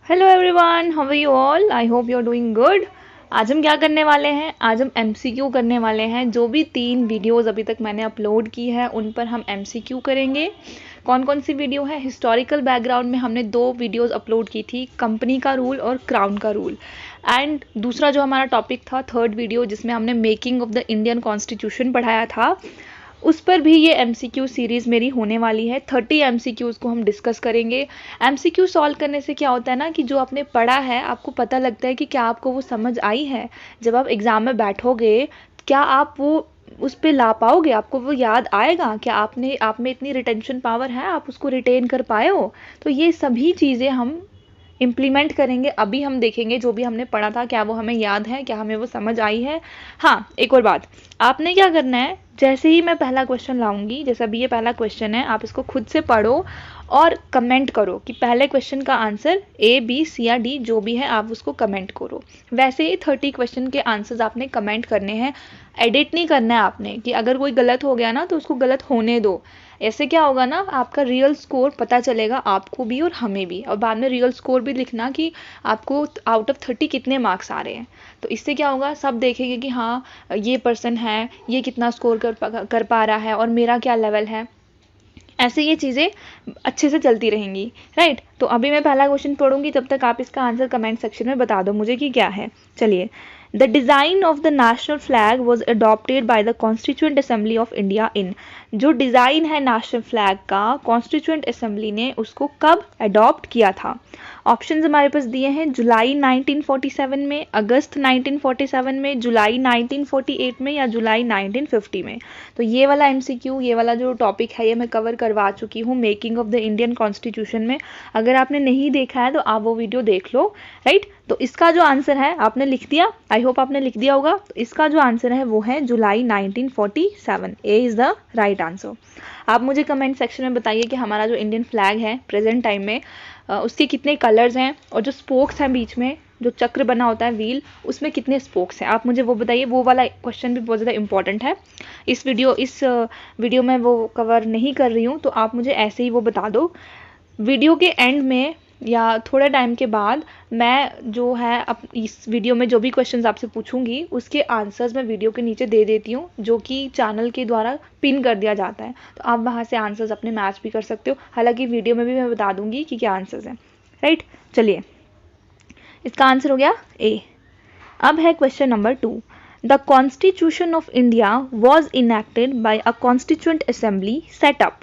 Hello everyone, how are you all? I hope you are doing good. आज हम क्या करने वाले हैं? आज हम एमसीक्यू करने वाले हैं। जो भी 3 वीडियोस अभी तक मैंने अपलोड की है उन पर हम एमसीक्यू करेंगे। कौन कौन सी वीडियो है? हिस्टोरिकल बैकग्राउंड में हमने 2 वीडियोस अपलोड की थी, कंपनी का रूल और क्राउन का रूल। एंड दूसरा जो हमारा टॉपिक था, थर्ड वीडियो, जिसमें हमने making of the Indian constitution पढ़ाया था, उस पर भी ये एमसीक्यू सीरीज़ मेरी होने वाली है। 30 एमसीक्यूज़ को हम डिस्कस करेंगे। एमसीक्यू सॉल्व करने से क्या होता है ना कि जो आपने पढ़ा है आपको पता लगता है कि क्या आपको वो समझ आई है। जब आप एग्ज़ाम में बैठोगे, क्या आप वो उस पे ला पाओगे? आपको वो याद आएगा? क्या आप में इतनी रिटेंशन पावर है, आप उसको रिटेन कर पाए हो? तो ये सभी चीज़ें हम इम्प्लीमेंट करेंगे। अभी हम देखेंगे जो भी हमने पढ़ा था, क्या वो हमें याद है, क्या हमें वो समझ आई है। हाँ, एक और बात, आपने क्या करना है, जैसे ही मैं पहला क्वेश्चन लाऊंगी, जैसे अभी ये पहला क्वेश्चन है, आप इसको खुद से पढ़ो और कमेंट करो कि पहले क्वेश्चन का आंसर ए, बी, सी या डी जो भी है आप उसको कमेंट करो। वैसे ही 30 क्वेश्चन के आंसर्स आपने कमेंट करने हैं, एडिट नहीं करना है आपने कि अगर कोई गलत हो गया ना तो उसको गलत होने दो। ऐसे क्या होगा ना, आपका रियल स्कोर पता चलेगा आपको भी और हमें भी, और बाद में रियल स्कोर भी लिखना कि आपको आउट ऑफ 30 कितने मार्क्स आ रहे हैं। तो इससे क्या होगा, सब देखेंगे कि हाँ ये पर्सन है, ये कितना स्कोर कर पा रहा है और मेरा क्या लेवल है। ऐसे ये चीज़ें अच्छे से चलती रहेंगी, राइट। तो अभी मैं पहला क्वेश्चन पढ़ूंगी, तब तक आप इसका आंसर कमेंट सेक्शन में बता दो मुझे कि क्या है। चलिए, the design of the national flag was adopted by the constituent assembly of India in. जो डिज़ाइन है नेशनल फ्लैग का, कॉन्स्टिट्यूएंट असेंबली ने उसको कब अडॉप्ट किया था? ऑप्शंस हमारे पास दिए हैं, जुलाई 1947 में, अगस्त 1947 में, जुलाई 1948 में या जुलाई 1950 में। तो ये वाला एमसीक्यू, ये वाला जो टॉपिक है, ये मैं कवर करवा चुकी हूँ making of the Indian constitution में। अगर आपने नहीं देखा है तो आप वो वीडियो देख लो, राइट। तो इसका जो आंसर है, आपने लिख दिया, आई होप आपने लिख दिया होगा। तो इसका जो आंसर है वो है जुलाई 1947। A is the right answer. आप मुझे कमेंट सेक्शन में बताइए कि हमारा जो इंडियन फ्लैग है प्रेजेंट टाइम में, उसके कितने कलर्स हैं, और जो स्पोक्स हैं बीच में, जो चक्र बना होता है व्हील, उसमें कितने स्पोक्स हैं, आप मुझे वो बताइए। वो वाला क्वेश्चन भी बहुत ज़्यादा इंपॉर्टेंट है। इस वीडियो में वो कवर नहीं कर रही हूँ, तो आप मुझे ऐसे ही वो बता दो। वीडियो के एंड में या थोड़े टाइम के बाद मैं जो है इस वीडियो में जो भी क्वेश्चंस आपसे पूछूंगी उसके आंसर्स मैं वीडियो के नीचे दे देती हूँ, जो कि चैनल के द्वारा पिन कर दिया जाता है। तो आप वहाँ से आंसर्स अपने मैच भी कर सकते हो। हालांकि वीडियो में भी मैं बता दूंगी कि क्या आंसर्स हैं, राइट। चलिए, इसका आंसर हो गया ए। अब है question number 2। The constitution of India was enacted by a constituent assembly setup.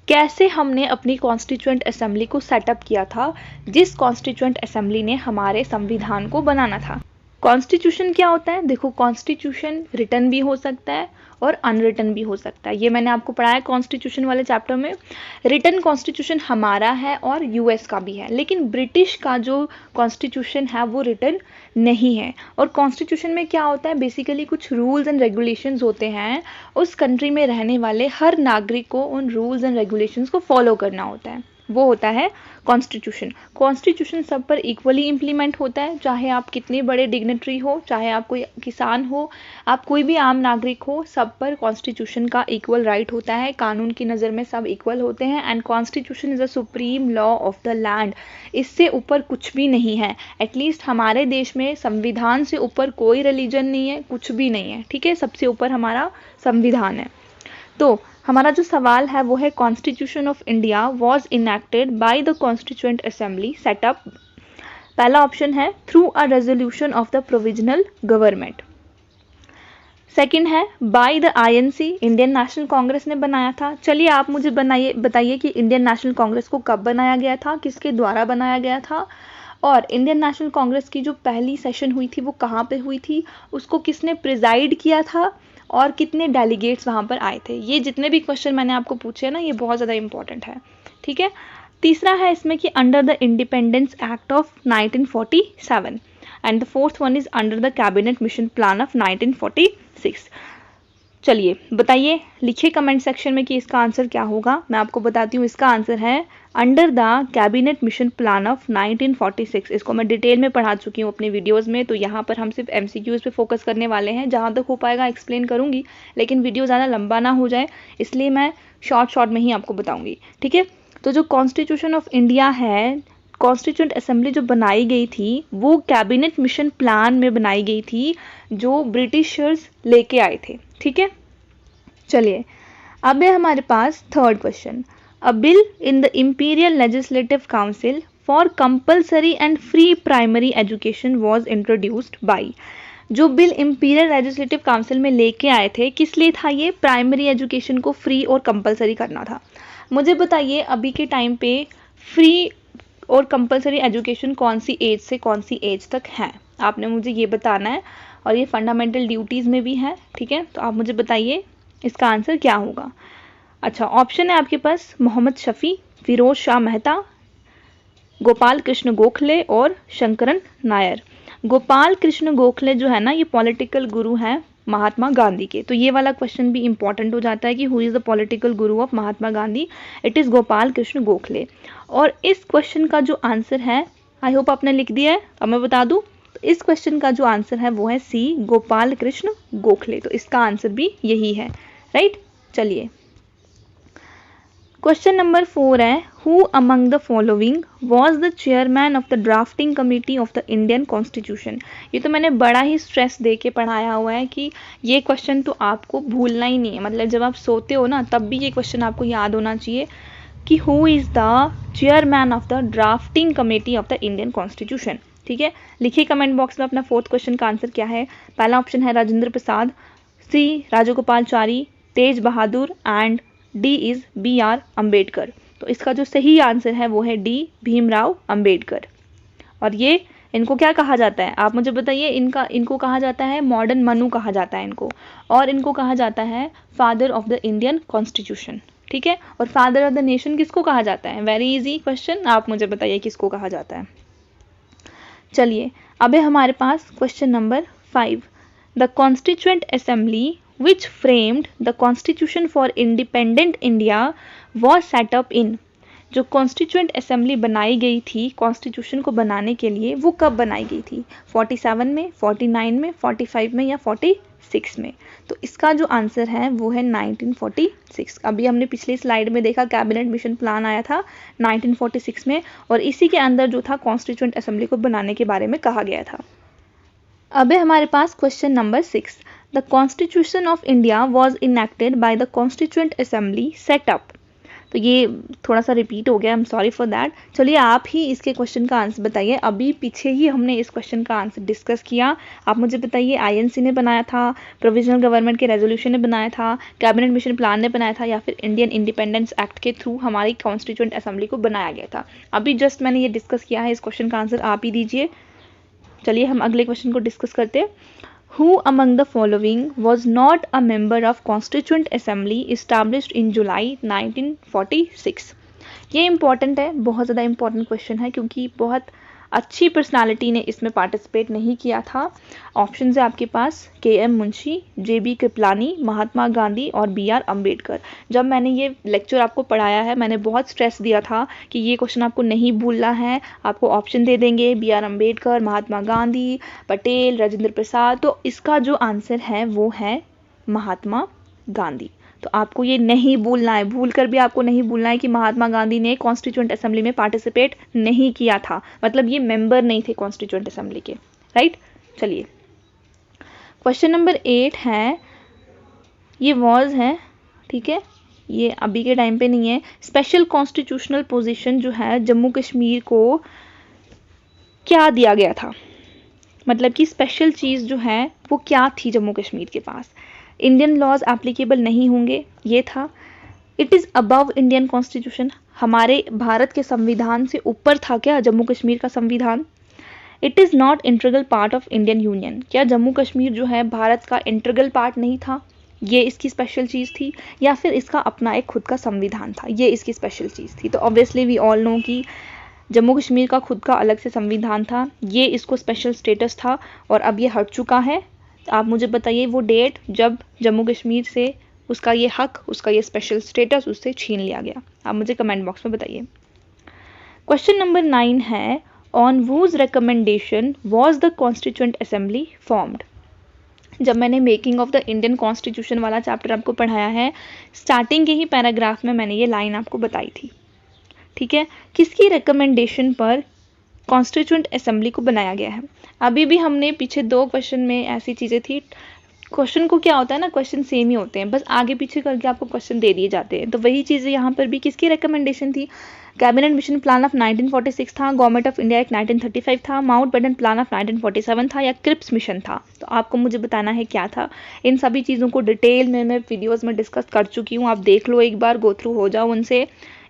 कैसे हमने अपनी कॉन्स्टिट्यूएंट असेंबली को सेटअप किया था, जिस कॉन्स्टिट्यूएंट असेंबली ने हमारे संविधान को बनाना था। कॉन्स्टिट्यूशन क्या होता है? देखो, कॉन्स्टिट्यूशन रिटन भी हो सकता है और अनरिटन भी हो सकता है। ये मैंने आपको पढ़ाया कॉन्स्टिट्यूशन वाले चैप्टर में। रिटन कॉन्स्टिट्यूशन हमारा है और यूएस का भी है, लेकिन ब्रिटिश का जो कॉन्स्टिट्यूशन है वो रिटन नहीं है। और कॉन्स्टिट्यूशन में क्या होता है, बेसिकली कुछ रूल्स एंड रेगुलेशंस होते हैं। उस कंट्री में रहने वाले हर नागरिक को उन रूल्स एंड रेगुलेशंस को फॉलो करना होता है, वो होता है कॉन्स्टिट्यूशन। कॉन्स्टिट्यूशन सब पर इक्वली इम्प्लीमेंट होता है, चाहे आप कितने बड़े डिग्नेटरी हो, चाहे आप कोई किसान हो, आप कोई भी आम नागरिक हो, सब पर कॉन्स्टिट्यूशन का इक्वल राइट होता है। कानून की नज़र में सब इक्वल होते हैं। And constitution is a supreme law of the land. इससे ऊपर कुछ भी नहीं है। एटलीस्ट हमारे देश में संविधान से ऊपर कोई रिलीजन नहीं है, कुछ भी नहीं है, ठीक है। सबसे ऊपर हमारा संविधान है। तो हमारा जो सवाल है वो है, constitution of India was enacted by the constituent assembly setup. पहला ऑप्शन है through a resolution of the provisional government. Second है by the INC, Indian National Congress ने बनाया था। चलिए, आप मुझे बताइए कि इंडियन नेशनल कांग्रेस को कब बनाया गया था, किसके द्वारा बनाया गया था, और इंडियन नेशनल कांग्रेस की जो पहली सेशन हुई थी वो कहाँ पे हुई थी, उसको किसने प्रिजाइड किया था, और कितने डेलीगेट्स वहाँ पर आए थे। ये जितने भी क्वेश्चन मैंने आपको पूछे ना, ये बहुत ज़्यादा इंपॉर्टेंट है, ठीक है। तीसरा है इसमें कि under the independence act of 1947, and the fourth one is under the cabinet mission plan of 1946। चलिए बताइए, लिखिए कमेंट सेक्शन में कि इसका आंसर क्या होगा। मैं आपको बताती हूँ, इसका आंसर है under the cabinet mission plan of 1946। इसको मैं डिटेल में पढ़ा चुकी हूँ अपनी वीडियोस में, तो यहाँ पर हम सिर्फ एमसीक्यूज पे फोकस करने वाले हैं। जहाँ तक हो पाएगा एक्सप्लेन करूँगी, लेकिन वीडियो ज़्यादा लंबा ना हो जाए इसलिए मैं शॉर्ट में ही आपको बताऊँगी, ठीक है। तो जो कॉन्स्टिट्यूशन ऑफ इंडिया है, कॉन्स्टिट्यूएंट असेंबली जो बनाई गई थी वो कैबिनेट मिशन प्लान में बनाई गई थी जो ब्रिटिशर्स लेके आए थे। ठीक है, चलिए अब है हमारे पास third question. A bill in the imperial legislative council for compulsory and free primary education was introduced by. जो बिल इंपीरियल लेजिस्लेटिव काउंसिल में लेके आए थे किस लिए था ये? प्राइमरी एजुकेशन को फ्री और कंपलसरी करना था। मुझे बताइए अभी के टाइम पे फ्री और कंपलसरी एजुकेशन कौन सी एज से कौन सी एज तक है? आपने मुझे ये बताना है और ये फंडामेंटल ड्यूटीज़ में भी है। ठीक है, तो आप मुझे बताइए इसका आंसर क्या होगा। अच्छा, ऑप्शन है आपके पास मोहम्मद शफ़ी, फिरोज शाह मेहता, गोपाल कृष्ण गोखले और शंकरन नायर। गोपाल कृष्ण गोखले जो है ना ये पॉलिटिकल गुरु हैं महात्मा गांधी के। तो ये वाला क्वेश्चन भी इंपॉर्टेंट हो जाता है कि who is the political Guru of Mahatma Gandhi? It is Gopal Krishna Gokhale. और इस क्वेश्चन का जो आंसर है, आई होप आपने लिख दिया है, अब मैं बता दूं, तो इस क्वेश्चन का जो आंसर है वो है सी, गोपाल कृष्ण गोखले। तो इसका आंसर भी यही है, राइट। चलिए क्वेश्चन नंबर 4 है, who among the following was the chairman of the drafting committee of the Indian constitution. ये तो मैंने बड़ा ही स्ट्रेस दे के पढ़ाया हुआ है कि ये क्वेश्चन तो आपको भूलना ही नहीं है। मतलब जब आप सोते हो ना तब भी ये क्वेश्चन आपको याद होना चाहिए कि who is the chairman of the drafting committee of the Indian constitution. ठीक है, लिखिए कमेंट बॉक्स में अपना फोर्थ क्वेश्चन का आंसर क्या है। पहला ऑप्शन है Rajendra Prasad, C Rajagopalachari, Tej Bahadur and D is B R Ambedkar. तो इसका जो सही आंसर है वो है डी, भीमराव अम्बेडकर। और ये इनको क्या कहा जाता है आप मुझे बताइए? इनको कहा जाता है मॉडर्न मनु कहा जाता है इनको, और इनको कहा जाता है father of the Indian constitution. ठीक है, और फादर ऑफ द नेशन किसको कहा जाता है? वेरी इजी क्वेश्चन, आप मुझे बताइए किसको कहा जाता है। चलिए अब है हमारे पास question number 5। The constituent assembly which framed the constitution for independent India was set up in। जो कॉन्स्टिट्यूएंट असेंबली बनाई गई थी कॉन्स्टिट्यूशन को बनाने के लिए वो कब बनाई गई थी? 47 में, 49 में, 45 में या 46 में? तो इसका जो आंसर है वो है 1946। अभी हमने पिछली स्लाइड में देखा कैबिनेट मिशन प्लान आया था 1946 में, और इसी के अंदर जो था कॉन्स्टिट्यूएंट असेंबली को बनाने के बारे में कहा गया था। अब है हमारे पास question number 6। The constitution of India was enacted by the constituent assembly set up. तो ये थोड़ा सा रिपीट हो गया, I am sorry for that. चलिए आप ही इसके क्वेश्चन का आंसर बताइए। अभी पीछे ही हमने इस क्वेश्चन का आंसर डिस्कस किया। आप मुझे बताइए आईएनसी ने बनाया था, प्रोविजनल गवर्नमेंट के रेजोल्यूशन ने बनाया था, कैबिनेट मिशन प्लान ने बनाया था, या फिर इंडियन इंडिपेंडेंस एक्ट के थ्रू हमारी कॉन्स्टिट्यूएंट असेंबली को बनाया गया था? अभी जस्ट मैंने ये डिस्कस किया है, इस क्वेश्चन का आंसर आप ही दीजिए। चलिए हम अगले क्वेश्चन को डिस्कस करते हैं। Who among the following was not a member of Constituent Assembly established in July 1946? ये इंपॉर्टेंट है, बहुत ज़्यादा इंपॉर्टेंट क्वेश्चन है क्योंकि बहुत अच्छी पर्सनालिटी ने इसमें पार्टिसिपेट नहीं किया था। ऑप्शन है आपके पास के.एम. मुंशी, जे.बी. कृपलानी, महात्मा गांधी और बी.आर. अम्बेडकर। जब मैंने ये लेक्चर आपको पढ़ाया है मैंने बहुत स्ट्रेस दिया था कि ये क्वेश्चन आपको नहीं भूलना है। आपको ऑप्शन दे देंगे बी.आर. अम्बेडकर, महात्मा गांधी, पटेल, राजेंद्र प्रसाद। तो इसका जो आंसर है वो है महात्मा गांधी। तो आपको ये नहीं भूलना है, भूल कर भी आपको नहीं भूलना है कि महात्मा गांधी ने कॉन्स्टिट्यूएंट असेंबली में पार्टिसिपेट नहीं किया था, मतलब ये मेंबर नहीं थे कॉन्स्टिट्यूएंट असेंबली के, राइट। चलिए क्वेश्चन नंबर 8 है, ये वॉज है, ठीक है, ये अभी के टाइम पे नहीं है। स्पेशल कॉन्स्टिट्यूशनल पोजीशन जो है जम्मू कश्मीर को क्या दिया गया था, मतलब कि स्पेशल चीज़ जो है वो क्या थी जम्मू कश्मीर के पास? इंडियन लॉज एप्लीकेबल नहीं होंगे, ये था। It is above Indian constitution, हमारे भारत के संविधान से ऊपर था क्या जम्मू कश्मीर का संविधान? It is not integral part of Indian union, क्या जम्मू कश्मीर जो है भारत का इंटीग्रल पार्ट नहीं था? ये इसकी स्पेशल चीज़ थी। या फिर इसका अपना एक खुद का संविधान था, ये इसकी स्पेशल चीज़ थी। तो ऑब्वियसली वी ऑल नो कि जम्मू कश्मीर का खुद का अलग से संविधान था, ये इसको स्पेशल स्टेटस था और अब ये हट चुका है। आप मुझे बताइए वो डेट जब जम्मू कश्मीर से उसका ये हक, उसका ये स्पेशल स्टेटस उससे छीन लिया गया। आप मुझे कमेंट बॉक्स में बताइए। क्वेश्चन नंबर 9 है, on whose recommendation was the constituent assembly formed? जब मैंने making of the Indian constitution वाला चैप्टर आपको पढ़ाया है, स्टार्टिंग के ही पैराग्राफ में मैंने ये लाइन आपको बताई थी, ठीक है। किसकी रिकमेंडेशन पर कॉन्स्टिट्यूएंट असेंबली को बनाया गया है। अभी भी हमने पीछे 2 क्वेश्चन में ऐसी चीज़ें थी, क्वेश्चन को क्या होता है ना, क्वेश्चन सेम ही होते हैं, बस आगे पीछे करके आपको क्वेश्चन दे दिए जाते हैं। तो वही चीज़ यहाँ पर भी किसकी रिकमेंडेशन थी, कैबिनेट मिशन प्लान ऑफ 1946 था, गवर्नमेंट ऑफ इंडिया एक्ट 1935 था, माउंटबेटन प्लान ऑफ 1947 था, या क्रिप्स मिशन था। तो आपको मुझे बताना है क्या था। इन सभी चीज़ों को डिटेल में मैं वीडियोज़ में डिस्कस कर चुकी हूँ, आप देख लो एक बार, गो थ्रू हो जाओ उनसे।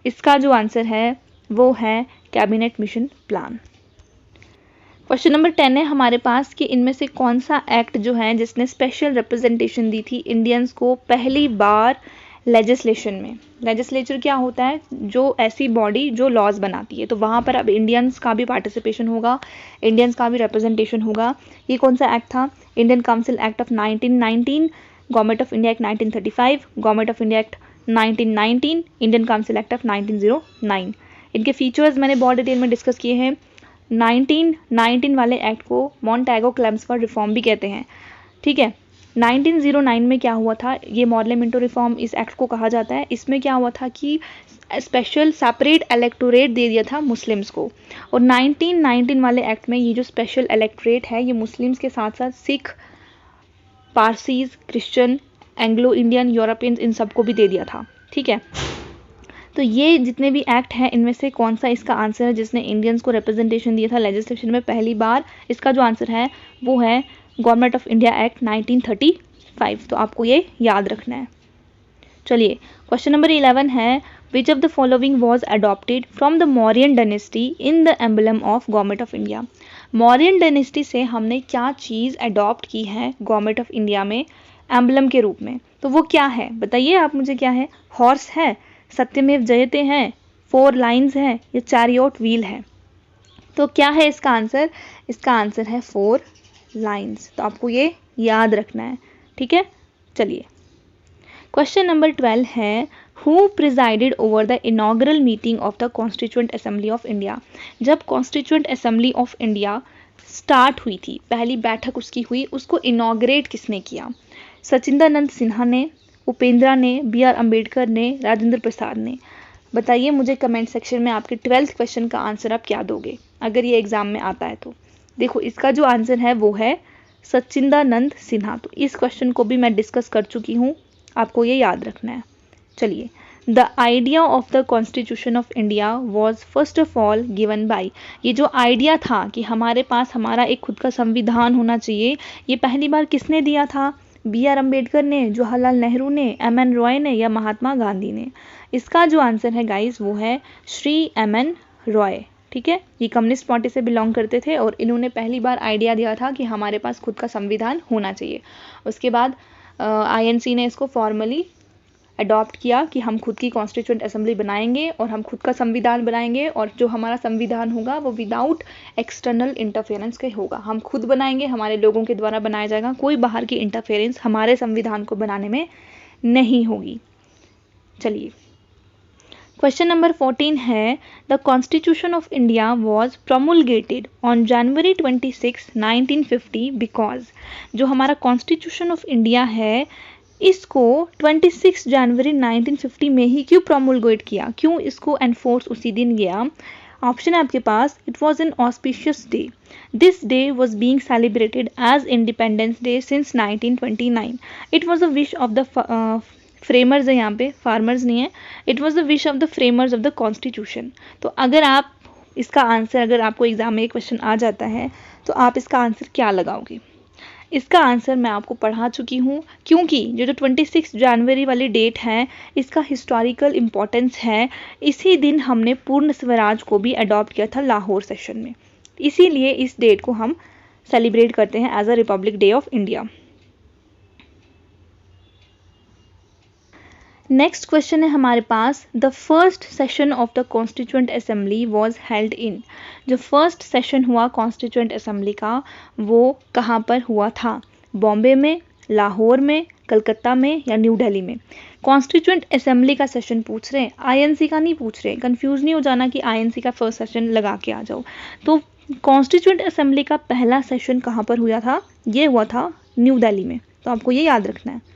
इसका जो आंसर है वो है cabinet mission plan. Question number 10 है हमारे पास कि इनमें से कौन सा एक्ट जो है जिसने स्पेशल रिप्रेजेंटेशन दी थी इंडियंस को पहली बार लेजिस्लेशन में। लेजिस्लेचर क्या होता है, जो ऐसी बॉडी जो लॉज बनाती है, तो वहाँ पर अब इंडियंस का भी पार्टिसिपेशन होगा, इंडियंस का भी रिप्रेजेंटेशन होगा। ये कौन सा एक्ट था, Indian council act of 1919, government of India act 1935, government of India act 1919, Indian council act of 1909। इनके फीचर्स मैंने बहुत डिटेल में डिस्कस किए हैं। 1919 वाले एक्ट को मॉन्टेगो क्लेम्सफोर्ड रिफॉर्म भी कहते हैं, ठीक है। 1909 में क्या हुआ था, ये मॉडल मिंटो रिफॉर्म इस एक्ट को कहा जाता है। इसमें क्या हुआ था कि स्पेशल सेपरेट इलेक्टोरेट दे दिया था मुस्लिम्स को, और 1919 वाले एक्ट में ये जो स्पेशल इलेक्टोरेट है ये मुस्लिम्स के साथ साथ Sikh, Parsis, Christian, Anglo Indian, Europeans, इन सबको भी दे दिया था, ठीक है। तो ये जितने भी एक्ट हैं इनमें से कौन सा इसका आंसर है जिसने इंडियंस को रिप्रेजेंटेशन दिया था लेजिस्लेशन में पहली बार। इसका जो आंसर है वो है गवर्नमेंट ऑफ इंडिया एक्ट 1935। तो आपको ये याद रखना है। चलिए क्वेश्चन नंबर 11 है, विच of the following was adopted from the Mauryan dynasty in the emblem of government of India. Mauryan dynasty से हमने क्या चीज़ अडॉप्ट की है गवर्नमेंट ऑफ इंडिया में एम्बलम के रूप में, तो वो क्या है बताइए आप मुझे। क्या है, हॉर्स है, सत्यमेव जयते हैं, 4 लाइन्स हैं, या चैरियोट व्हील है। तो क्या है इसका आंसर, इसका आंसर है 4 लाइन्स। तो आपको ये याद रखना है, ठीक है। चलिए क्वेश्चन नंबर 12 है, who presided over the inaugural meeting of the constituent assembly of India. जब constituent assembly of India start हुई थी, पहली बैठक उसकी हुई, उसको इनॉग्रेट किसने किया। सचिंदानंद सिन्हा ने, उपेंद्रा ने, BR अम्बेडकर ने, राजेंद्र प्रसाद ने। बताइए मुझे कमेंट सेक्शन में आपके 12th क्वेश्चन का आंसर आप क्या दोगे अगर ये एग्जाम में आता है तो। देखो इसका जो आंसर है वो है सचिंदानंद सिन्हा। तो इस क्वेश्चन को भी मैं डिस्कस कर चुकी हूँ, आपको ये याद रखना है। चलिए, the idea of the constitution of India was first of all given by. ये जो आइडिया था कि हमारे पास हमारा एक खुद का संविधान होना चाहिए, ये पहली बार किसने दिया था, BR अम्बेडकर ने, जवाहरलाल नेहरू ने, MN रॉय ने, या महात्मा गांधी ने। इसका जो आंसर है गाइस वो है श्री MN रॉय, ठीक है। ये कम्युनिस्ट पार्टी से बिलोंग करते थे और इन्होंने पहली बार आइडिया दिया था कि हमारे पास खुद का संविधान होना चाहिए। उसके बाद INC ने इसको फॉर्मली अडॉप्ट किया कि हम खुद की कॉन्स्टिट्यूएंट असेंबली बनाएंगे और हम खुद का संविधान बनाएंगे, और जो हमारा संविधान होगा वो विदाउट एक्सटर्नल इंटरफेरेंस के होगा। हम खुद बनाएंगे, हमारे लोगों के द्वारा बनाया जाएगा, कोई बाहर की इंटरफेरेंस हमारे संविधान को बनाने में नहीं होगी। चलिए क्वेश्चन नंबर 14 है, the constitution of India was promulgated on January 26, 1950 because. जो हमारा कॉन्स्टिट्यूशन ऑफ इंडिया है इसको 26 जनवरी 1950 में ही क्यों प्रोमुलगेट किया, क्यों इसको एनफोर्स उसी दिन गया। ऑप्शन है आपके पास, it was an auspicious day, this day was being celebrated as independence day since 1929, it was a wish of the framers है, यहाँ पे फार्मर्स नहीं है, it was the wish of the framers of the constitution. तो अगर आप इसका answer, अगर आपको एग्जाम में एक क्वेश्चन आ जाता है तो आप इसका आंसर क्या लगाओगे। इसका आंसर मैं आपको पढ़ा चुकी हूँ, क्योंकि जो 26 जनवरी वाली डेट है इसका हिस्टोरिकल इम्पोर्टेंस है। इसी दिन हमने पूर्ण स्वराज को भी अडॉप्ट किया था लाहौर सेशन में, इसीलिए इस डेट को हम सेलिब्रेट करते हैं as a republic day of India. Next question है हमारे पास, the first session of the constituent assembly was held in. जो फर्स्ट सेशन हुआ कॉन्स्टिट्यूएंट असेंबली का वो कहाँ पर हुआ था, बॉम्बे में, लाहौर में, कलकत्ता में, या न्यू दिल्ली में। कॉन्स्टिट्यूएंट असेंबली का सेशन पूछ रहे हैं, INC का नहीं पूछ रहे, कंफ्यूज नहीं हो जाना कि INC का फर्स्ट सेशन लगा के आ जाओ। तो कॉन्स्टिट्यूएंट असेंबली का पहला सेशन कहाँ पर हुआ था, ये हुआ था न्यू दिल्ली में। तो आपको ये याद रखना है।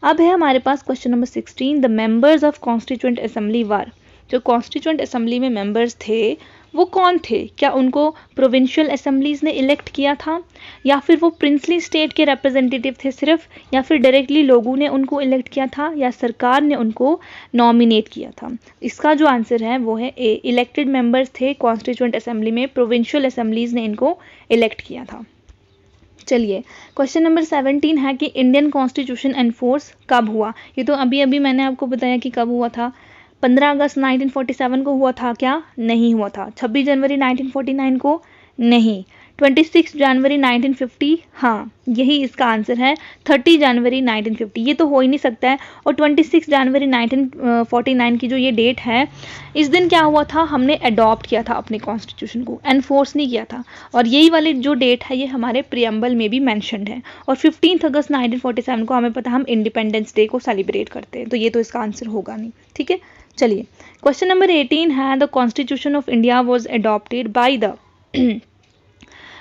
अब है हमारे पास question number 16, the members of constituent assembly were. जो कॉन्स्टिट्यूएंट असेंबली में मेंबर्स थे वो कौन थे? क्या उनको प्रोविंशियल असेंबलीज ने इलेक्ट किया था, या फिर वो प्रिंसली स्टेट के रिप्रेजेंटेटिव थे सिर्फ, या फिर डायरेक्टली लोगों ने उनको इलेक्ट किया था, या सरकार ने उनको नॉमिनेट किया था? इसका जो आंसर है वो है ए, इलेक्टेड मेंबर्स थे कॉन्स्टिट्यूएंट असेंबली में, प्रोविंशियल असेंबलीज ने इनको इलेक्ट किया था। चलिए, क्वेश्चन नंबर 17 है कि इंडियन कॉन्स्टिट्यूशन एनफोर्स कब हुआ? ये तो अभी अभी मैंने आपको बताया कि कब हुआ था। 15 अगस्त 1947 को हुआ था क्या? नहीं हुआ था। 26 जनवरी 1949 को? नहीं। 26 जनवरी 1950? हाँ, यही इसका आंसर है, 30 जनवरी 1950। ये तो हो ही नहीं सकता है। और 26 जनवरी 1949 की जो ये डेट है, इस दिन क्या हुआ था? हमने अडॉप्ट किया था अपने कॉन्स्टिट्यूशन को, एनफोर्स नहीं किया था। और यही वाली जो डेट है ये हमारे प्रियम्बल में भी मैंशनड है। और 15 अगस्त 1947 को हमें पता है हम इंडिपेंडेंस डे को सेलिब्रेट करते हैं, तो ये तो इसका आंसर होगा नहीं। ठीक है, चलिए क्वेश्चन नंबर 18 है, the constitution of India was adopted by the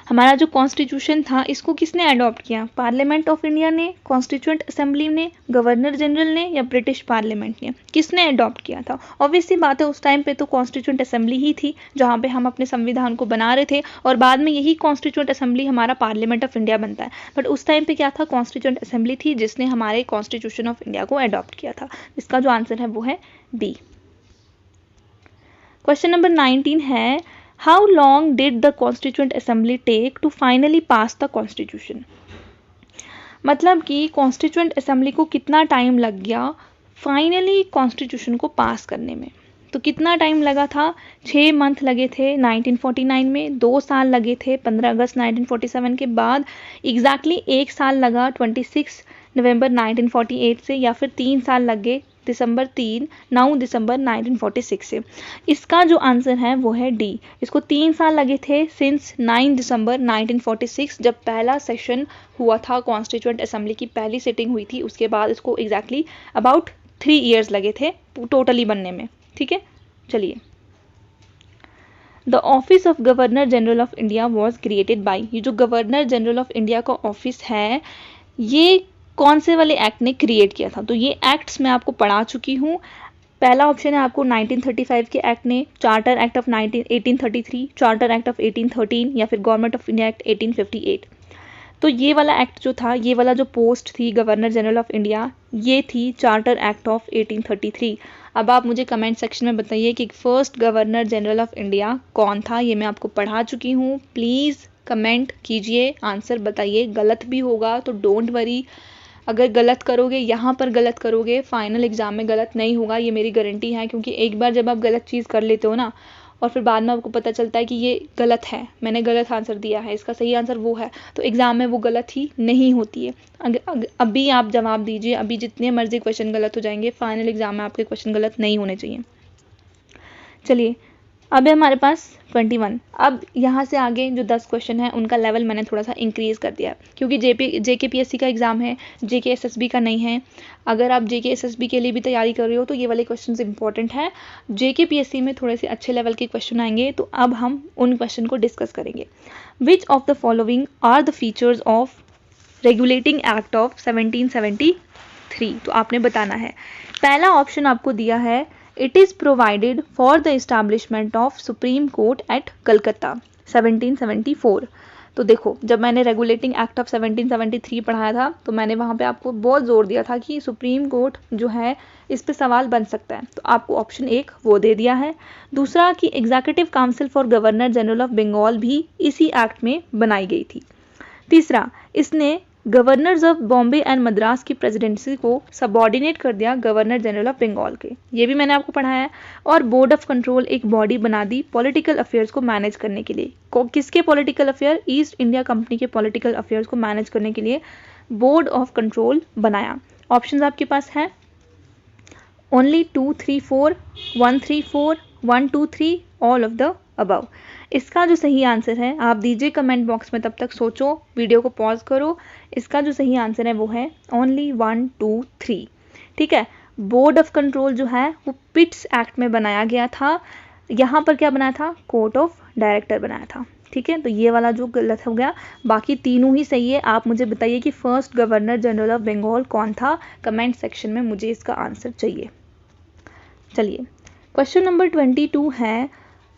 हमारा जो कॉन्स्टिट्यूशन था इसको किसने अडॉप्ट किया? पार्लियामेंट ऑफ इंडिया ने, कॉन्स्टिट्यूएंट असेंबली ने, गवर्नर जनरल ने, या ब्रिटिश पार्लियामेंट ने? किसने अडॉप्ट किया था? ऑब्वियसली बात है, उस टाइम पे तो कॉन्स्टिट्यूएंट असेंबली ही थी जहाँ पे हम अपने संविधान को बना रहे थे, और बाद में यही कॉन्स्टिट्यूएंट असेंबली हमारा पार्लियामेंट ऑफ इंडिया बनता है। बट उस टाइम पे क्या था? कॉन्स्टिट्यूएंट असेंबली थी जिसने हमारे कॉन्स्टिट्यूशन ऑफ इंडिया को अडॉप्ट किया था। इसका जो आंसर है वो है डी। क्वेश्चन नंबर 19 है, How long did the Constituent Assembly take to finally pass the Constitution? मतलब कि कॉन्स्टिट्यूएंट असेंबली को कितना टाइम लग गया फाइनली कॉन्स्टिट्यूशन को पास करने में? तो कितना टाइम लगा था? 6 मंथ लगे थे 1949 में, 2 साल लगे थे 15 अगस्त 1947 के बाद, एग्जैक्टली 1 साल लगा 26 नवंबर 1948 से, या फिर 3 साल लग गए 9 दिसंबर 1946 से? इसका जो आंसर है वो है डी। इसको 3 साल लगे थे सिंस 9 दिसंबर 1946, जब पहला सेशन हुआ था, कॉन्स्टिट्यूएंट असेंबली की पहली सिटिंग हुई थी, उसके बाद इसको एग्जैक्टली अबाउट 3 ईयर्स लगे थे टोटली बनने में। ठीक है, चलिए, the office of governor general of India was created by, ये जो गवर्नर जनरल ऑफ इंडिया का ऑफिस है ये कौन से वाले एक्ट ने क्रिएट किया था? तो ये एक्ट्स मैं आपको पढ़ा चुकी हूँ। पहला ऑप्शन है आपको 1935 के एक्ट ने, charter act of 1833, charter act of 1813, या फिर गवर्नमेंट ऑफ इंडिया एक्ट 1858। तो ये वाला एक्ट जो था, ये वाला जो पोस्ट थी गवर्नर जनरल ऑफ इंडिया, ये थी चार्टर एक्ट ऑफ 1833। अब आप मुझे कमेंट सेक्शन में बताइए कि first governor general of India कौन था? ये मैं आपको पढ़ा चुकी हूँ। प्लीज़ कमेंट कीजिए, आंसर बताइए। गलत भी होगा तो डोंट वरी, अगर गलत करोगे, यहाँ पर गलत करोगे, फाइनल एग्जाम में गलत नहीं होगा, ये मेरी गारंटी है। क्योंकि एक बार जब आप गलत चीज़ कर लेते हो ना, और फिर बाद में आपको पता चलता है कि ये गलत है, मैंने गलत आंसर दिया है, इसका सही आंसर वो है, तो एग्ज़ाम में वो गलत ही नहीं होती है। अभी आप जवाब दीजिए, अभी जितने मर्जी क्वेश्चन गलत हो जाएंगे, फाइनल एग्जाम में आपके क्वेश्चन गलत नहीं होने चाहिए। चलिए, अब है हमारे पास 21। अब यहाँ से आगे जो 10 क्वेश्चन है उनका लेवल मैंने थोड़ा सा इंक्रीज़ कर दिया है, क्योंकि JKPSC का एग्ज़ाम है, JKSSB का नहीं है। अगर आप JKSSB के लिए भी तैयारी कर रहे हो तो ये वाले क्वेश्चन इंपॉर्टेंट है। JKPSC में थोड़े से अच्छे लेवल के क्वेश्चन आएंगे, तो अब हम उन क्वेश्चन को डिस्कस करेंगे। Which of the following are the features of regulating act of 1773? तो आपने बताना है। पहला ऑप्शन आपको दिया है, It is provided for the establishment of Supreme Court at Calcutta 1774। तो देखो, जब मैंने रेगुलेटिंग एक्ट ऑफ 1773 पढ़ाया था तो मैंने वहाँ पे आपको बहुत जोर दिया था कि सुप्रीम कोर्ट जो है इस पे सवाल बन सकता है, तो आपको ऑप्शन 1 वो दे दिया है। दूसरा कि executive council for governor general of Bengal भी इसी एक्ट में बनाई गई थी। तीसरा, इसने governors of Bombay and Madras की प्रेसिडेंसी को सबऑर्डिनेट कर दिया गवर्नर जनरल ऑफ बंगाल के, ये भी मैंने आपको पढ़ाया है। और बोर्ड ऑफ कंट्रोल एक बॉडी बना दी पॉलिटिकल अफेयर्स को मैनेज करने के लिए। किसके political affair? East India company के पॉलिटिकल अफेयर्स को मैनेज करने के लिए बोर्ड ऑफ कंट्रोल बनाया। ऑप्शंस आपके पास हैं only 2, 3, 4, 1, 3, 4, 1, 2, 3, all of the above. इसका जो सही आंसर है आप दीजिए कमेंट बॉक्स में, तब तक सोचो, वीडियो को पॉज करो। इसका जो सही आंसर है वो है ओनली 1, 2, 3। ठीक है, बोर्ड ऑफ कंट्रोल जो है वो पिट्स एक्ट में बनाया गया था। यहाँ पर क्या बनाया था? कोर्ट ऑफ डायरेक्टर बनाया था। ठीक है, तो ये वाला जो गलत हो गया, बाकी तीनों ही सही है। आप मुझे बताइए कि first governor general of Bengal कौन था? कमेंट सेक्शन में मुझे इसका आंसर चाहिए। चलिए, क्वेश्चन नंबर 22 है,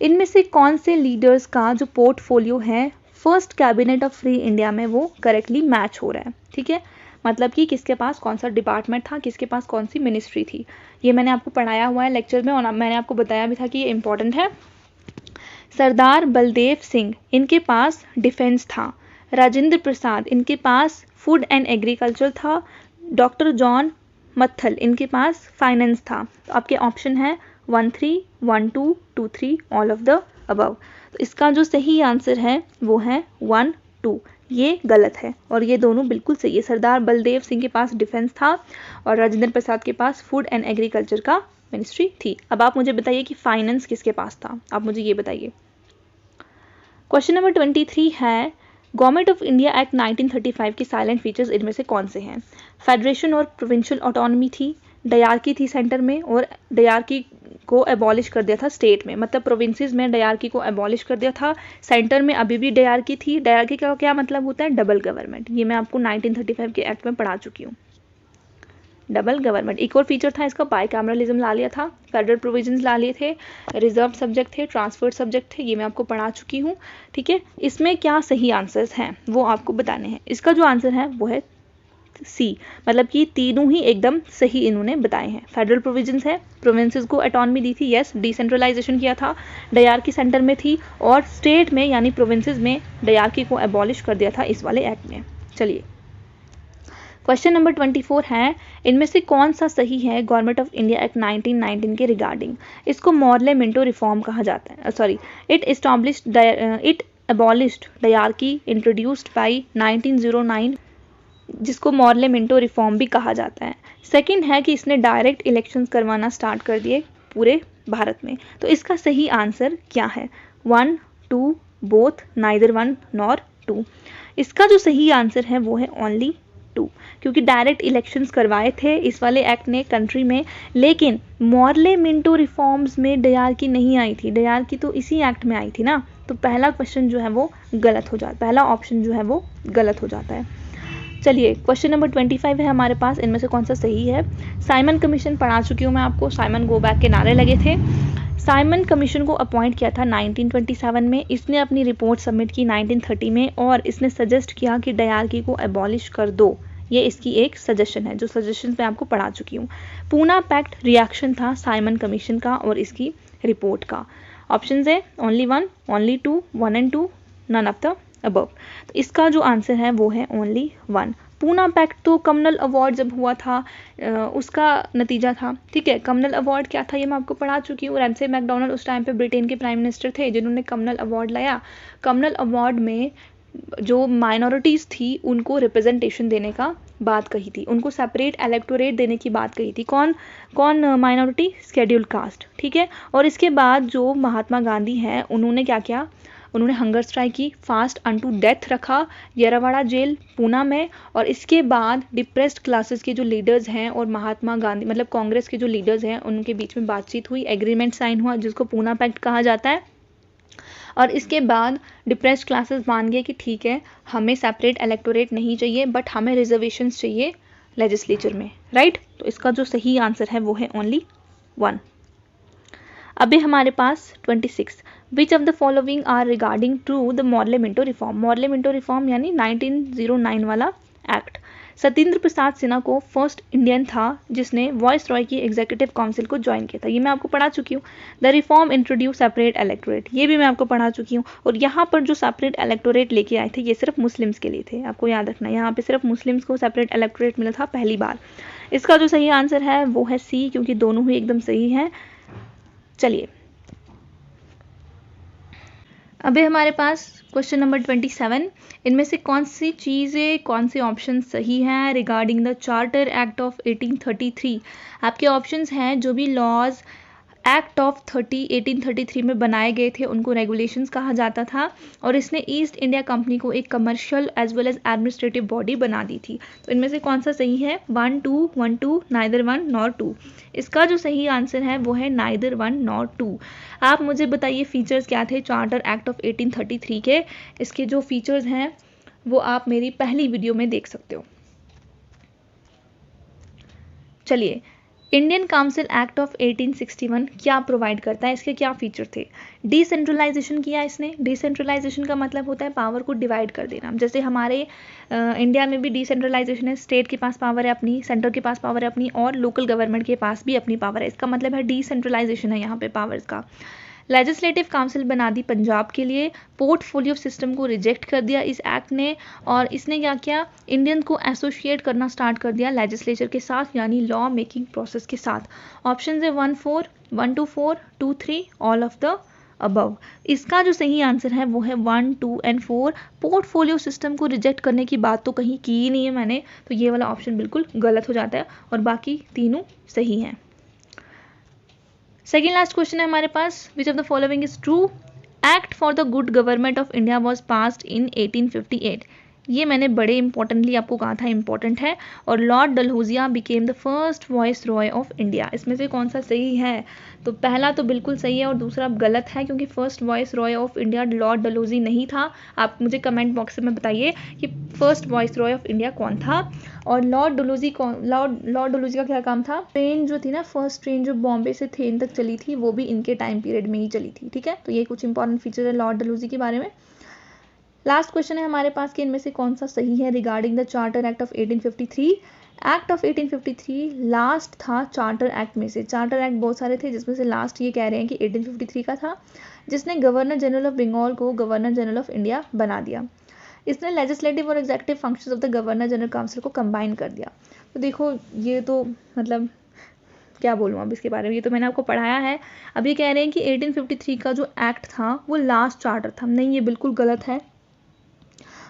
इनमें से कौन से लीडर्स का जो पोर्टफोलियो है first cabinet of free India में वो करेक्टली मैच हो रहा है। ठीक है, मतलब कि किसके पास कौन सा डिपार्टमेंट था, किसके पास कौन सी मिनिस्ट्री थी, ये मैंने आपको पढ़ाया हुआ है लेक्चर में और मैंने आपको बताया भी था कि ये इंपॉर्टेंट है। सरदार बलदेव सिंह, इनके पास डिफेंस था। राजेंद्र प्रसाद, इनके पास फूड एंड एग्रीकल्चर था। डॉक्टर जॉन मत्थल, इनके पास फाइनेंस था। तो आपके ऑप्शन है 1 3, 1 2, 2 3, ऑल ऑफ द अबव। तो इसका जो सही आंसर है वो है 1 2, ये गलत है और ये दोनों बिल्कुल सही है। सरदार बलदेव सिंह के पास डिफेंस था और राजेंद्र प्रसाद के पास फूड एंड एग्रीकल्चर का मिनिस्ट्री थी। अब आप मुझे बताइए कि फाइनेंस किसके पास था, आप मुझे ये बताइए। क्वेश्चन नंबर 23 है, गवर्नमेंट ऑफ इंडिया एक्ट 1935 के साइलेंट फीचर्स इनमें से कौन से हैं? फेडरेशन और प्रोविंशियल ऑटोनॉमी थी, डायरकी थी सेंटर में और डायरकी को एबॉलिश कर दिया था स्टेट में, मतलब प्रोविंसेस में डायरकी को एबॉलिश कर दिया था, सेंटर में अभी भी डायरकी थी। डायरकी का क्या मतलब होता है? Double government. ये मैं आपको 1935 के एक्ट में पढ़ा चुकी हूँ। Double government. एक और फीचर था इसका, बाइकैमरलिज्म ला लिया था, फेडरल प्रोविजंस ला लिए थे, रिजर्व सब्जेक्ट थे, ट्रांसफर्ड सब्जेक्ट थे, ये मैं आपको पढ़ा चुकी हूँ। ठीक है, इसमें क्या सही आंसर्स हैं वो आपको बताने हैं। इसका जो आंसर है वो है सी, मतलब कि तीनों ही एकदम सही इन्होंने बताए हैं। फेडरल प्रोविजंस है, प्रोविंसेस को ऑटोनॉमी दी थी, यस, डिसेंट्रलाइजेशन किया था, डायरकी सेंटर में थी और स्टेट में यानी प्रोविंसेस में डायरकी को एबॉलिश कर दिया था इस वाले एक्ट में। चलिए, क्वेश्चन नंबर 24 है, इनमें से कौन सा सही है गवर्नमेंट ऑफ इंडिया एक्ट 1919 के रिगार्डिंग? इसको मॉर्ले मिंटो रिफॉर्म कहा जाता है। Sorry, it abolished dyarchy introduced by 1909, जिसको मॉर्ले मिंटो रिफॉर्म भी कहा जाता है। सेकंड है कि इसने डायरेक्ट इलेक्शंस करवाना स्टार्ट कर दिए पूरे भारत में। तो इसका सही आंसर क्या है? 1 2, बोथ, नाइदर 1 नॉर 2। इसका जो सही आंसर है वो है ओनली 2, क्योंकि डायरेक्ट इलेक्शंस करवाए थे इस वाले एक्ट ने कंट्री में, लेकिन मॉर्ले मिंटो रिफॉर्म्स में डायरकी नहीं आई थी। डायरकी तो इसी एक्ट में आई थी ना, तो पहला क्वेश्चन जो है वो गलत हो जाता, पहला ऑप्शन जो है वो गलत हो जाता है। चलिए, क्वेश्चन नंबर 25 है हमारे पास, इनमें से कौन सा सही है? साइमन कमीशन पढ़ा चुकी हूँ मैं आपको, साइमन गो बैक के नारे लगे थे। साइमन कमीशन को अपॉइंट किया था 1927 में, इसने अपनी रिपोर्ट सबमिट की 1930 में और इसने सजेस्ट किया कि डायरकी को एबॉलिश कर दो। ये इसकी एक सजेशन है, जो सजेशन मैं आपको पढ़ा चुकी हूँ। पूना पैक्ट रिएक्शन था साइमन कमीशन का और इसकी रिपोर्ट का। ऑप्शन है only 1, only 2, 1 and 2, none of the above. तो इसका जो आंसर है वो है ओनली 1। पूना पैक्ट तो कमनल अवार्ड जब हुआ था उसका नतीजा था। ठीक है, कमनल अवार्ड क्या था ये मैं आपको पढ़ा चुकी हूँ। रैमसे मैकडोनल्ड उस टाइम पे ब्रिटेन के प्राइम मिनिस्टर थे जिन्होंने कमनल अवार्ड लाया। कमनल अवार्ड में जो माइनॉरिटीज़ थी उनको रिप्रेजेंटेशन देने का बात कही थी, उनको सेपरेट इलेक्टोरेट देने की बात कही थी। कौन कौन माइनॉरिटी? Scheduled caste. ठीक है, और इसके बाद जो महात्मा गांधी हैं उन्होंने क्या किया? उन्होंने हंगर स्ट्राइक की, फास्ट अनटू डेथ रखा येरावाड़ा जेल पूना में, और इसके बाद डिप्रेस्ड क्लासेस के जो लीडर्स हैं और महात्मा गांधी मतलब कांग्रेस के जो लीडर्स हैं उनके बीच में बातचीत हुई, एग्रीमेंट साइन हुआ जिसको पूना पैक्ट कहा जाता है। और इसके बाद डिप्रेस्ड क्लासेस मान गए कि ठीक है हमें सेपरेट इलेक्टोरेट नहीं चाहिए बट हमें रिजर्वेशंस चाहिए लेजिस्लेचर में, राइट। तो इसका जो सही आंसर है वो है ओनली 1। अभी हमारे पास 26, which of the following are regarding to the Morley Minto reform? Morley Minto reform यानी 1909 वाला एक्ट। सत्येंद्र प्रसाद सिन्हा को फर्स्ट इंडियन था जिसने वॉइस रॉय की एग्जीक्यूटिव काउंसिल को ज्वाइन किया था, ये मैं आपको पढ़ा चुकी हूँ। The reform introduce separate electorate, ये भी मैं आपको पढ़ा चुकी हूँ। और यहाँ पर जो सेपरेट इलेक्टोरेट लेके आए थे ये सिर्फ मुस्लिम्स के लिए थे, आपको याद रखना, यहाँ पे सिर्फ मुस्लिम्स को सेपरेट इलेक्टोरेट मिला था पहली बार। इसका जो सही आंसर है वो है सी, क्योंकि दोनों ही एकदम सही हैं। चलिए, अभी हमारे पास क्वेश्चन नंबर 27, इनमें से कौन सी चीज़ें कौन से ऑप्शन सही हैं regarding the charter act of 1833? आपके ऑप्शंस हैं जो भी लॉज एक्ट ऑफ 1833 में बनाए गए थे उनको रेगुलेशंस कहा जाता था, और इसने ईस्ट इंडिया कंपनी को एक commercial as well as administrative body बना दी थी। तो इनमें से कौन सा सही है? 1 2, 1 2, नाइदर 1 नॉर 2। इसका जो सही आंसर है वो है नाइदर 1 नॉर 2। आप मुझे बताइए फीचर्स क्या थे चार्टर एक्ट ऑफ 1833 के? इसके जो फीचर्स हैं वो आप मेरी पहली वीडियो में देख सकते हो। चलिए, इंडियन काउंसिल एक्ट ऑफ 1861 क्या प्रोवाइड करता है, इसके क्या फीचर थे? डिसेंट्रलाइजेशन किया इसने। डिसेंट्रलाइजेशन का मतलब होता है पावर को डिवाइड कर देना। जैसे हमारे इंडिया में भी डिसेंट्रलाइजेशन है, स्टेट के पास पावर है अपनी, सेंटर के पास पावर है अपनी, और लोकल गवर्नमेंट के पास भी अपनी पावर है। इसका मतलब है डिसेंट्रलाइजेशन है यहाँ पे पावर्स का। लेजिस्लेटिव काउंसिल बना दी पंजाब के लिए। पोर्टफोलियो सिस्टम को रिजेक्ट कर दिया इस एक्ट ने, और इसने क्या किया, इंडियन को एसोसिएट करना स्टार्ट कर दिया लेजिस्लेचर के साथ, यानी लॉ मेकिंग प्रोसेस के साथ। ऑप्शन है 1 to 4, 2, 3, all of the above. इसका जो सही आंसर है वो है 1, 2 and 4। पोर्टफोलियो सिस्टम को रिजेक्ट करने की बात तो कहीं की ही नहीं है मैंने, तो ये वाला ऑप्शन बिल्कुल गलत हो जाता है और बाकी तीनों सही हैं। सेकेंड लास्ट क्वेश्चन है हमारे पास, which of the following is true? Act for the good government of India was passed in 1858। ये मैंने बड़े इंपॉर्टेंटली आपको कहा था इंपॉर्टेंट है। और lord Dalhousie became the first viceroy of India. इसमें से कौन सा सही है? तो पहला तो बिल्कुल सही है और दूसरा गलत है, क्योंकि first viceroy of India Lord Dalhousie नहीं था। आप मुझे कमेंट बॉक्स में बताइए कि first viceroy of India कौन था। और लॉर्ड डलहौजी का क्या काम था? ट्रेन जो थी ना, फर्स्ट ट्रेन जो बॉम्बे से थेन तक चली थी, वो भी इनके टाइम पीरियड में ही चली थी। ठीक है, तो ये कुछ इंपॉर्टेंट फीचर है लॉर्ड डलहौजी के बारे में। लास्ट क्वेश्चन है हमारे पास कि इनमें से कौन सा सही है regarding the charter act of 1853। Act of 1853 last था चार्टर एक्ट में से। चार्टर एक्ट बहुत सारे थे, जिसमें से लास्ट ये कह रहे हैं कि 1853 का था, जिसने गवर्नर जनरल ऑफ बंगाल को गवर्नर जनरल ऑफ इंडिया बना दिया। इसने लेजिस्लेटिव और executive functions of the governor general council को कंबाइन कर दिया। तो देखो, ये तो मतलब क्या बोलूँ अब इसके बारे में, ये तो मैंने आपको पढ़ाया है। अब ये कह रहे हैं कि 1853 का जो एक्ट था वो लास्ट चार्टर था। नहीं, ये बिल्कुल गलत है।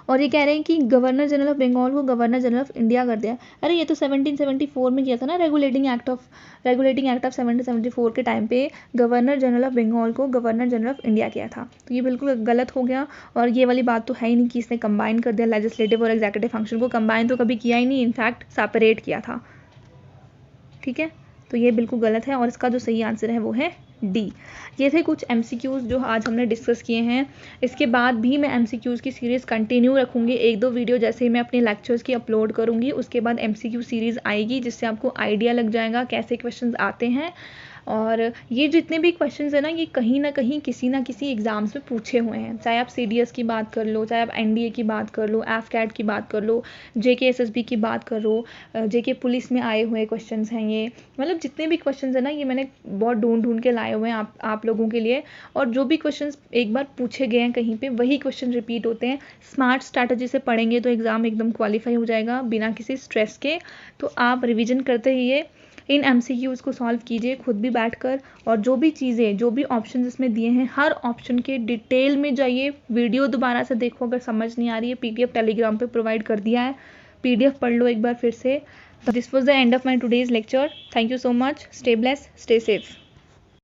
और ये कह रहे हैं कि गवर्नर जनरल ऑफ बंगाल को गवर्नर जनरल ऑफ इंडिया कर दिया। अरे ये तो 1774 में किया था ना, रेगुलेटिंग एक्ट ऑफ 1774 के टाइम पे गवर्नर जनरल ऑफ बंगाल को गवर्नर जनरल ऑफ इंडिया किया था। तो ये बिल्कुल गलत हो गया। और ये वाली बात तो है ही नहीं कि इसने कंबाइन कर दिया लेजिस्लेटिव और एग्जीक्यूटिव फंक्शन को। कंबाइन तो कभी किया ही नहीं, इनफैक्ट सेपरेट किया था। ठीक है, तो ये बिल्कुल गलत है और इसका जो सही आंसर है वो है डी। ये थे कुछ MCQs जो आज हमने डिस्कस किए हैं। इसके बाद भी मैं MCQs की सीरीज़ कंटिन्यू रखूँगी। 1-2 वीडियो जैसे ही मैं अपने लेक्चर्स की अपलोड करूँगी, उसके बाद MCQ सीरीज़ आएगी, जिससे आपको आइडिया लग जाएगा कैसे क्वेश्चंस आते हैं। और ये जितने भी क्वेश्चंस हैं ना, ये कहीं ना कहीं किसी ना किसी एग्ज़ाम्स में पूछे हुए हैं। चाहे आप CDS की बात कर लो, चाहे आप NDA की बात कर लो, AFCAT की बात कर लो, JK SSB की बात कर लो, JK पुलिस में आए हुए क्वेश्चंस हैं ये। मतलब जितने भी क्वेश्चंस हैं ना, ये मैंने बहुत ढूंढ के लाए हुए हैं आप लोगों के लिए। और जो भी क्वेश्चंस एक बार पूछे गए हैं कहीं पे, वही क्वेश्चन रिपीट होते हैं। स्मार्ट स्ट्रैटेजी से पढ़ेंगे तो एग्ज़ाम एकदम क्वालिफाई हो जाएगा बिना किसी स्ट्रेस के। तो आप रिविजन करते रहिए, इन MCQs को सॉल्व कीजिए खुद भी बैठकर। और जो भी चीज़ें, जो भी ऑप्शन इसमें दिए हैं, हर ऑप्शन के डिटेल में जाइए, वीडियो दोबारा से देखो अगर समझ नहीं आ रही है। PDF टेलीग्राम पे प्रोवाइड कर दिया है, PDF पढ़ लो एक बार फिर से। This was the end of my today's lecture. Thank you so much. Stay blessed, stay safe.